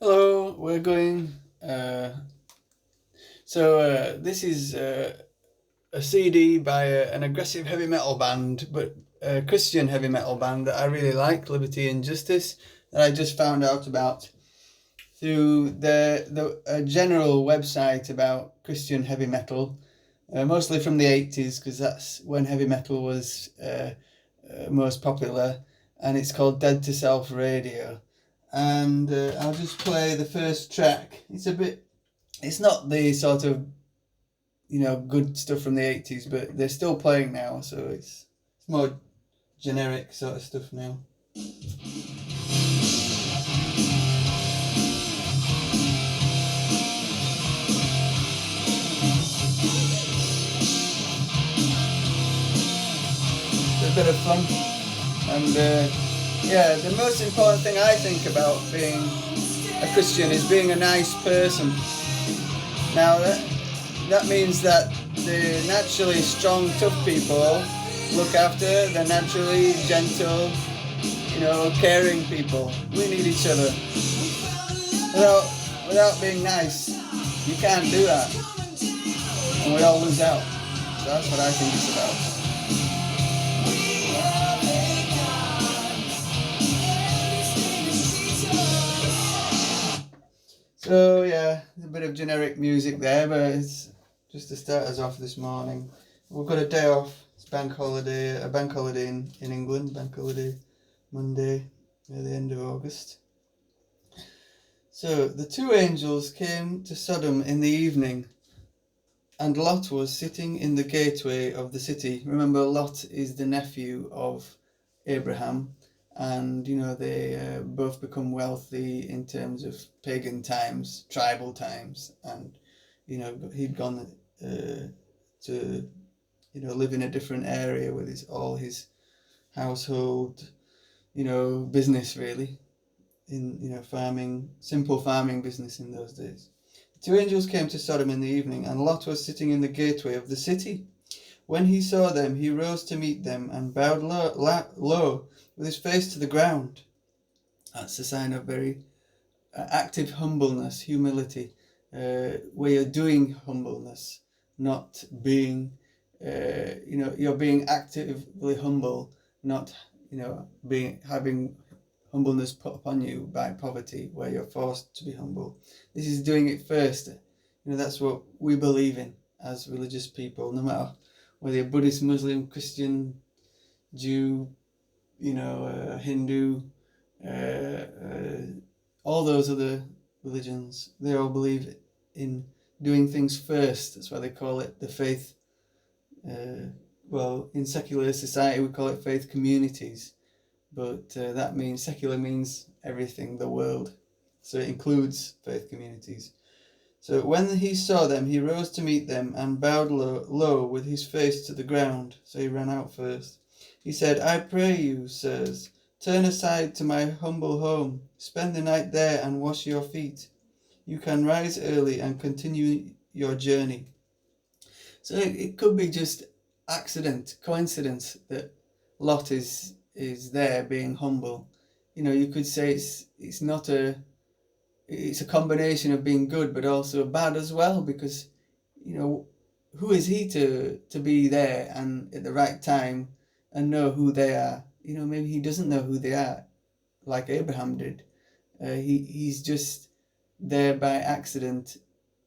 Hello, we're going. This is a CD by an aggressive heavy metal band, but a Christian heavy metal band that I really like, Liberty and Justice, that I just found out about through the a general website about Christian heavy metal, mostly from the 80s, because that's when heavy metal was most popular, and it's called Dead to Self Radio. And I'll just play the first track. It's not the sort of good stuff from the 80s, but they're still playing now, so it's more generic sort of stuff now. It's a bit of fun, and yeah, the most important thing I think about being a Christian is being a nice person. Now that means that the naturally strong, tough people look after the naturally gentle, caring people. We need each other. Without without being nice, you can't do that, and we all lose out. So that's what I think it's about. So yeah, a bit of generic music there, but it's just to start us off this morning. We've got a day off. It's a bank holiday in England, bank holiday Monday at the end of August. So the two angels came to Sodom in the evening, and Lot was sitting in the gateway of the city. Remember, Lot is the nephew of Abraham, and they both become wealthy in terms of pagan times, tribal times, and he'd gone to live in a different area with all his household, business really in farming, simple farming business in those days. The two angels came to Sodom in the evening, and Lot was sitting in the gateway of the city. When he saw them, he rose to meet them and bowed low with his face to the ground. That's a sign of very active humbleness, humility, where you're doing humbleness, not being, you're being actively humble, not, having humbleness put upon you by poverty, where you're forced to be humble. This is doing it first. That's what we believe in as religious people, no matter whether you're Buddhist, Muslim, Christian, Jew, Hindu, all those other religions, they all believe in doing things first. That's why they call it the faith. Well, in secular society, we call it faith communities, but that means secular means everything, the world. So it includes faith communities. So when he saw them, he rose to meet them and bowed low with his face to the ground. So he ran out first. He said, I pray you, sirs, turn aside to my humble home. Spend the night there and wash your feet. You can rise early and continue your journey. So it could be just accident, coincidence that Lot is there being humble. You could say it's a combination of being good but also bad as well, because you know who is he to be there and at the right time and know who they are. Maybe he doesn't know who they are, like Abraham did. He's just there by accident,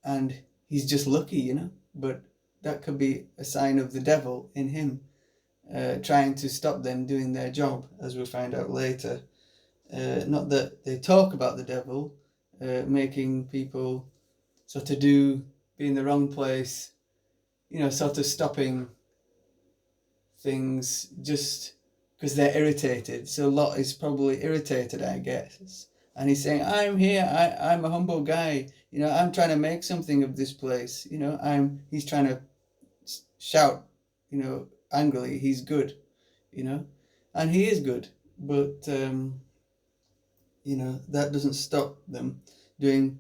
and he's just lucky, but that could be a sign of the devil in him, trying to stop them doing their job, as we'll find out later. Not that they talk about the devil, making people sort of be in the wrong place, sort of stopping things just because they're irritated. So Lot is probably irritated, I guess. And he's saying, I'm here, I'm a humble guy, I'm trying to make something of this place, he's trying to shout, angrily, he's good, and he is good, but that doesn't stop them doing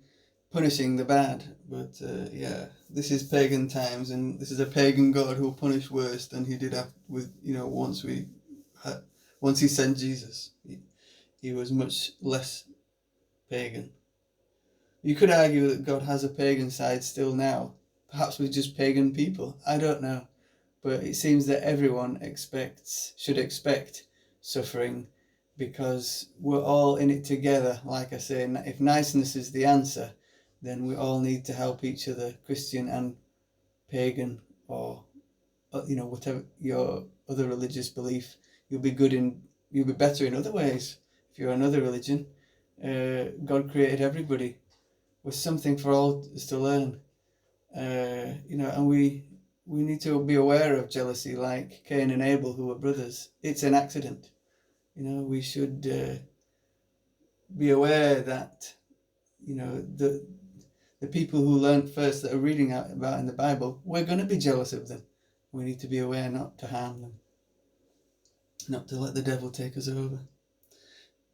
punishing the bad. But yeah, this is pagan times, and this is a pagan god who'll punish worse than he did with once he sent Jesus. He was much less pagan. You could argue that God has a pagan side still now, perhaps with just pagan people. I don't know. But it seems that everyone should expect suffering, because we're all in it together. Like I say, if niceness is the answer, then we all need to help each other, Christian and pagan, or whatever your other religious belief. You'll be better in other ways if you're another religion. God created everybody with something for all us to learn. And we need to be aware of jealousy, like Cain and Abel, who were brothers. It's an accident. We should be aware that the people who learned first, that are reading out about in the Bible, we're going to be jealous of them. We need to be aware not to harm them, not to let the devil take us over.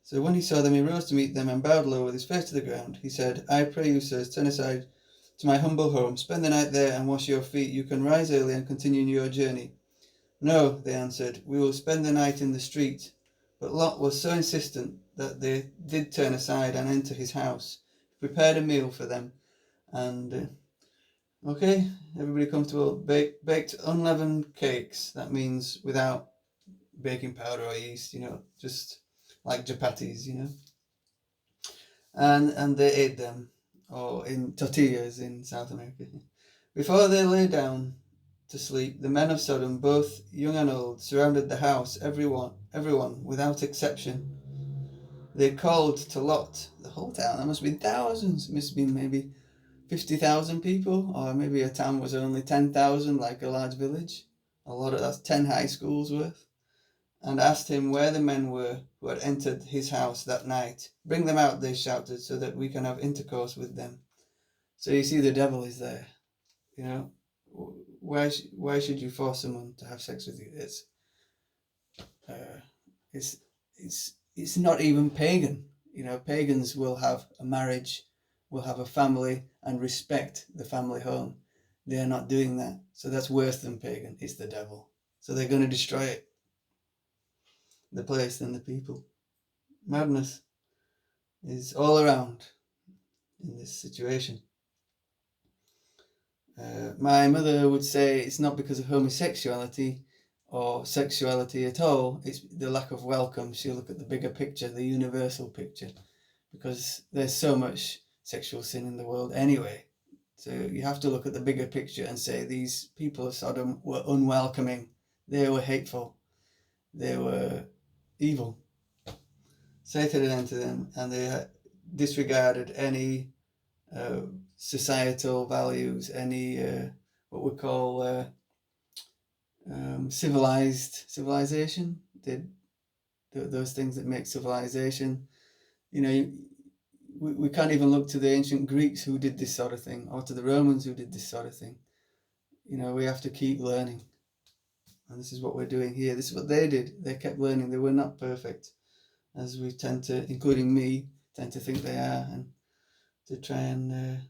So when he saw them, he rose to meet them and bowed low with his face to the ground. He said, "I pray you, sirs, turn aside to my humble home. Spend the night there and wash your feet. You can rise early and continue your journey." "No," they answered, "we will spend the night in the street." But Lot was so insistent that they did turn aside and enter his house. He prepared a meal for them, and okay, everybody comfortable, baked unleavened cakes. That means without baking powder or yeast, just like chapatis, and they ate them, or in tortillas in South America. Before they lay down to sleep, the men of Sodom, both young and old, surrounded the house, everyone without exception. They called to Lot, the whole town. There must have been thousands. It must have been maybe 50,000 people, or maybe a town was only 10,000, like a large village. That's 10 high schools worth. And asked him where the men were who had entered his house that night. "Bring them out," they shouted, "so that we can have intercourse with them." So you see, the devil is there. Why should you force someone to have sex with you? It's not even pagan. Pagans will have a marriage, will have a family, and respect the family home. They are not doing that. So that's worse than pagan. It's the devil. So they're going to destroy it, the place and the people. Madness is all around in this situation. My mother would say it's not because of homosexuality or sexuality at all, it's the lack of welcome. She'll look at the bigger picture, the universal picture, because there's so much sexual sin in the world anyway. So you have to look at the bigger picture and say these people of Sodom were unwelcoming, they were hateful, they were evil. Satan had entered them, and they disregarded any societal values, any what we call civilization. Those things that make civilization. We can't even look to the ancient Greeks who did this sort of thing, or to the Romans who did this sort of thing. We have to keep learning, and this is what we're doing here. This is what they did. They kept learning. They were not perfect, as we tend to, including me, tend to think they are, and to try and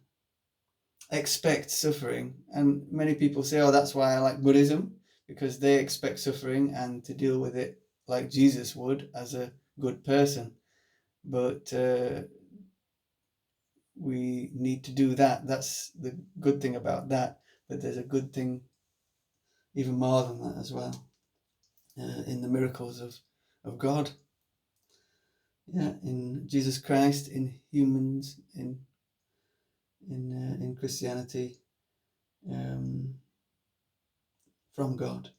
expect suffering. And many people say, "Oh, that's why I like Buddhism," because they expect suffering and to deal with it like Jesus would, as a good person. But we need to do that. That's the good thing about that. But there's a good thing even more than that as well, in the miracles of God. In Jesus Christ, in humans, in Christianity, from God.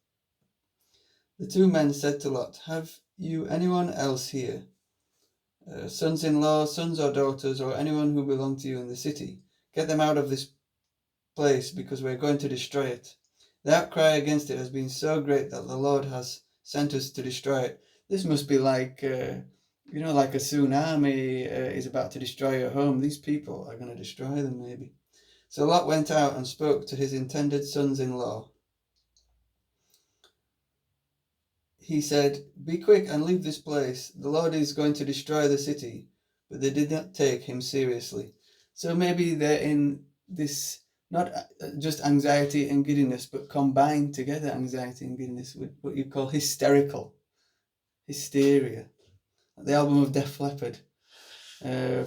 The two men said to Lot, "Have you anyone else here? Sons-in-law, sons or daughters, or anyone who belong to you in the city? Get them out of this place, because we're going to destroy it. The outcry against it has been so great that the Lord has sent us to destroy it." This must be like, like a tsunami is about to destroy your home. These people are going to destroy them, maybe. So Lot went out and spoke to his intended sons-in-law. He said, "Be quick and leave this place. The Lord is going to destroy the city." But they did not take him seriously. So maybe they're in this, not just anxiety and giddiness, but combined together anxiety and giddiness with what you call hysteria. The album of Def Leppard.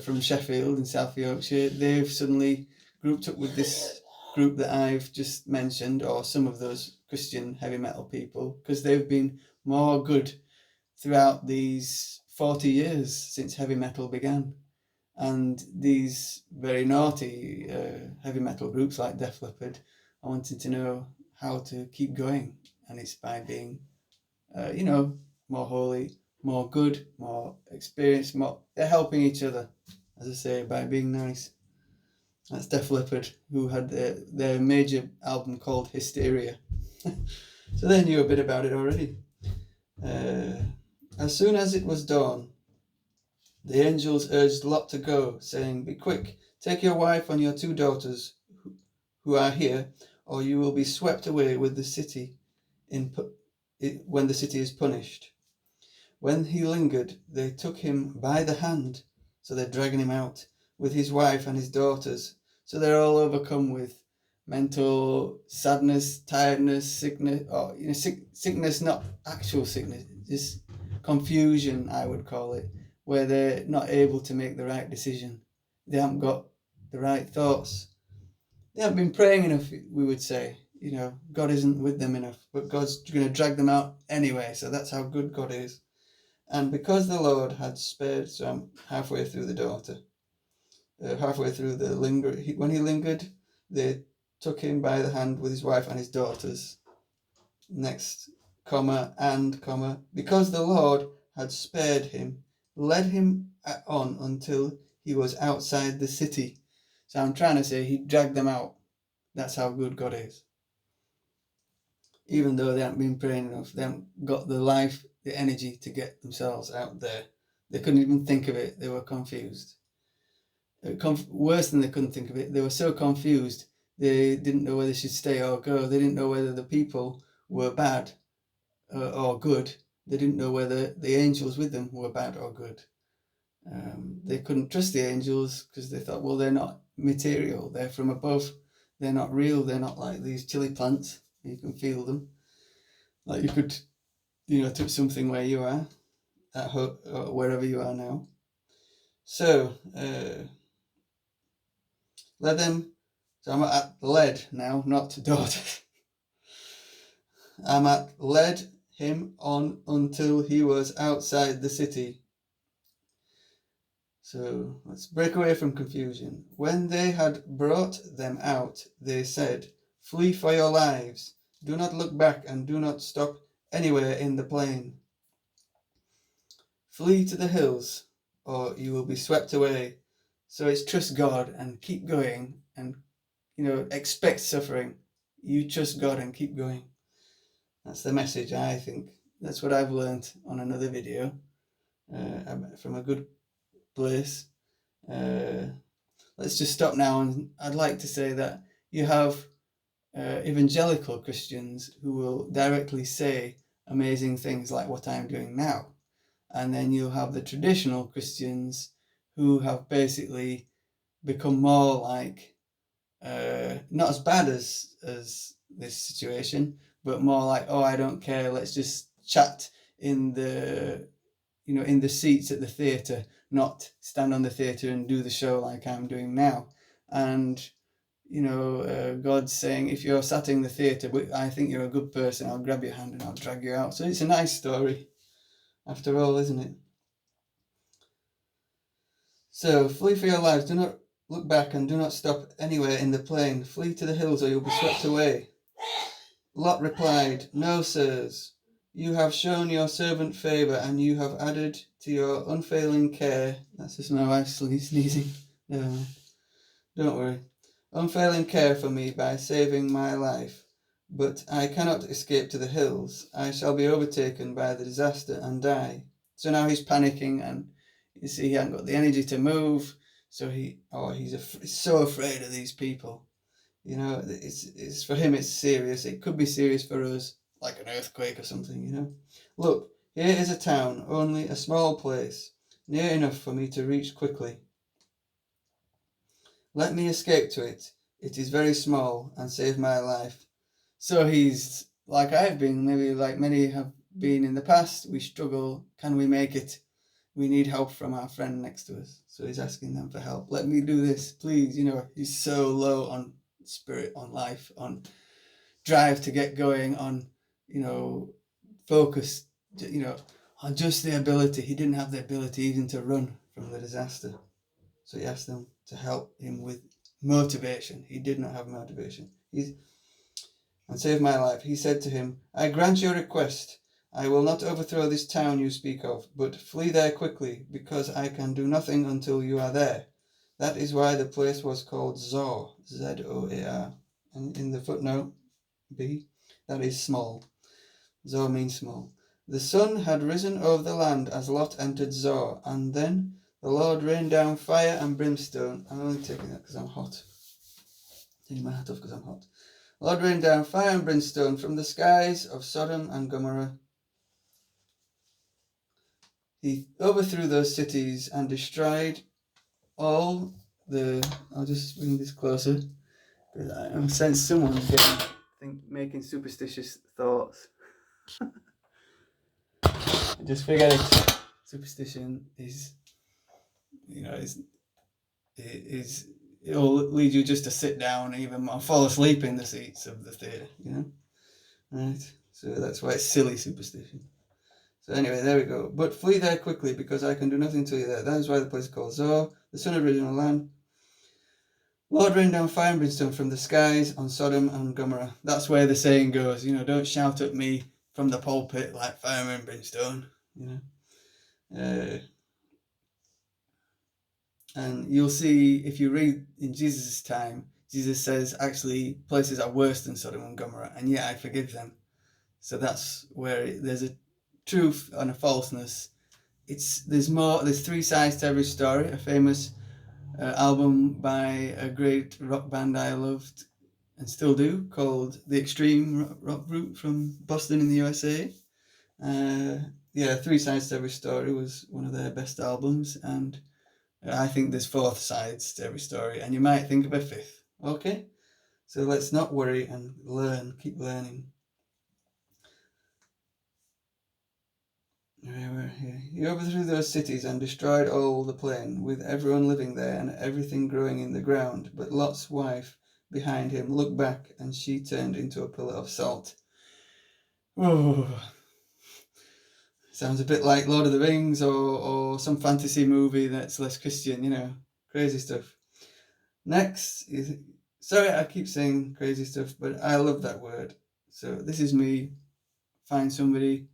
from Sheffield in South Yorkshire, they've suddenly grouped up with this group that I've just mentioned, or some of those Christian heavy metal people, because they've been more good throughout these 40 years since heavy metal began. And these very naughty heavy metal groups like Def Leppard are wanting to know how to keep going, and it's by being, more holy, more good, more experienced, they're helping each other, as I say, by being nice. That's Def Leppard, who had their major album called Hysteria. So they knew a bit about it already. As soon as it was dawn, the angels urged Lot to go, saying, "Be quick, take your wife and your 2 daughters who are here, or you will be swept away with the city when the city is punished." When he lingered, they took him by the hand, so they're dragging him out, with his wife and his daughters. So they're all overcome with mental sadness, tiredness, sickness, or sickness, not actual sickness, just confusion, I would call it, where they're not able to make the right decision. They haven't got the right thoughts. They haven't been praying enough, we would say. God isn't with them enough, but God's going to drag them out anyway. So that's how good God is. And because the Lord had spared, so I'm halfway through the when he lingered, they took him by the hand with his wife and his daughters. Next, because the Lord had spared him, led him on until he was outside the city. So I'm trying to say he dragged them out. That's how good God is. Even though they haven't been praying enough, they haven't got the life, the energy to get themselves out there. They couldn't even think of it. They were confused. Worse than they couldn't think of it, they were so confused, they didn't know whether they should stay or go. They didn't know whether the people were bad or good. They didn't know whether the angels with them were bad or good. They couldn't trust the angels because they thought, well, they're not material. They're from above. They're not real. They're not like these chili plants. You can feel them. Like you could, touch something where you are, at home, or wherever you are now. So, so I'm at led now, not daughter. Led him on until he was outside the city. So let's break away from confusion. When they had brought them out, they said, "Flee for your lives. Do not look back and do not stop anywhere in the plain. Flee to the hills, or you will be swept away." So it's trust God and keep going, and expect suffering. You trust God and keep going. That's the message, I think. That's what I've learned on another video from a good place. Let's just stop now, and I'd like to say that you have evangelical Christians who will directly say amazing things like what I'm doing now, and then you'll have the traditional Christians who have basically become more like not as bad as this situation, but more like, oh, I don't care, let's just chat in the seats at the theatre, not stand on the theatre and do the show like I'm doing now. And God's saying, if you're sat in the theatre, but I think you're a good person, I'll grab your hand and I'll drag you out. So it's a nice story after all, isn't it? So flee for your lives, do not look back and do not stop anywhere in the plain. Flee to the hills or you'll be swept away. Lot replied, "No, sirs. You have shown your servant favour, and you have added to your unfailing care." That's just my wife sneezing. No, don't worry. "Unfailing care for me by saving my life. But I cannot escape to the hills. I shall be overtaken by the disaster and die." So now he's panicking, and you see he hasn't got the energy to move. So he's so afraid of these people. It's for him, it's serious. It could be serious for us, like an earthquake or something, "Look, here is a town, only a small place, near enough for me to reach quickly. Let me escape to it. It is very small, and save my life." So he's like I've been, maybe like many have been in the past. We struggle. Can we make it? we need help from our friend next to us. So he's asking them for help. Let me do this, please. He's so low on spirit, on life, on drive to get going, on, focus, on just the ability. He didn't have the ability even to run from the disaster. So he asked them to help him with motivation. He did not have motivation. And saved my life. He said to him, I grant your request. I will not overthrow this town you speak of, but flee there quickly, because I can do nothing until you are there. That is why the place was called Zoar, Zoar. And in the footnote B, that is small. Zoar means small. The sun had risen over the land as Lot entered Zoar, and then the Lord rained down fire and brimstone. I'm only taking that because I'm hot. Taking my hat off because I'm hot. The Lord rained down fire and brimstone from the skies of Sodom and Gomorrah. He overthrew those cities and destroyed all the... I'll just bring this closer, because I'm sensing someone's making superstitious thoughts. Just forget it. Superstition is, it'll lead you just to sit down, even more, fall asleep in the seats of the theatre, Right? So that's why it's silly superstition. So anyway, there we go. But flee there quickly, because I can do nothing till you're there. That is why the place is called Zoar, the sun of original land. Lord rained down fire and brimstone from the skies on Sodom and Gomorrah. That's where the saying goes, don't shout at me from the pulpit like fire and brimstone, And you'll see, if you read in Jesus' time, Jesus says actually places are worse than Sodom and Gomorrah, and yet I forgive them. So that's where there's a truth and a falseness. There's three sides to every story. A famous album by a great rock band I loved and still do, called The Extreme Rock Group from Boston in the USA. Three Sides to Every Story was one of their best albums, and I think there's 4 sides to every story, and you might think of a 5th. Okay? So let's not worry and learn, keep learning. He overthrew those cities and destroyed all the plain, with everyone living there and everything growing in the ground. But Lot's wife behind him looked back, and she turned into a pillar of salt. Oh, sounds a bit like Lord of the Rings or some fantasy movie that's less Christian, crazy stuff. Next is, sorry I keep saying crazy stuff, but I love that word. So this is me. Find somebody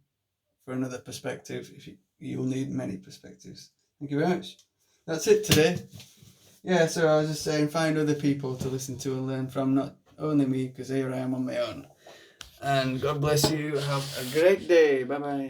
for another perspective. If you'll need many perspectives. Thank you very much. That's it today. Yeah, so I was just saying, find other people to listen to and learn from, not only me, because here I am on my own. And God bless you. Have a great day. Bye bye.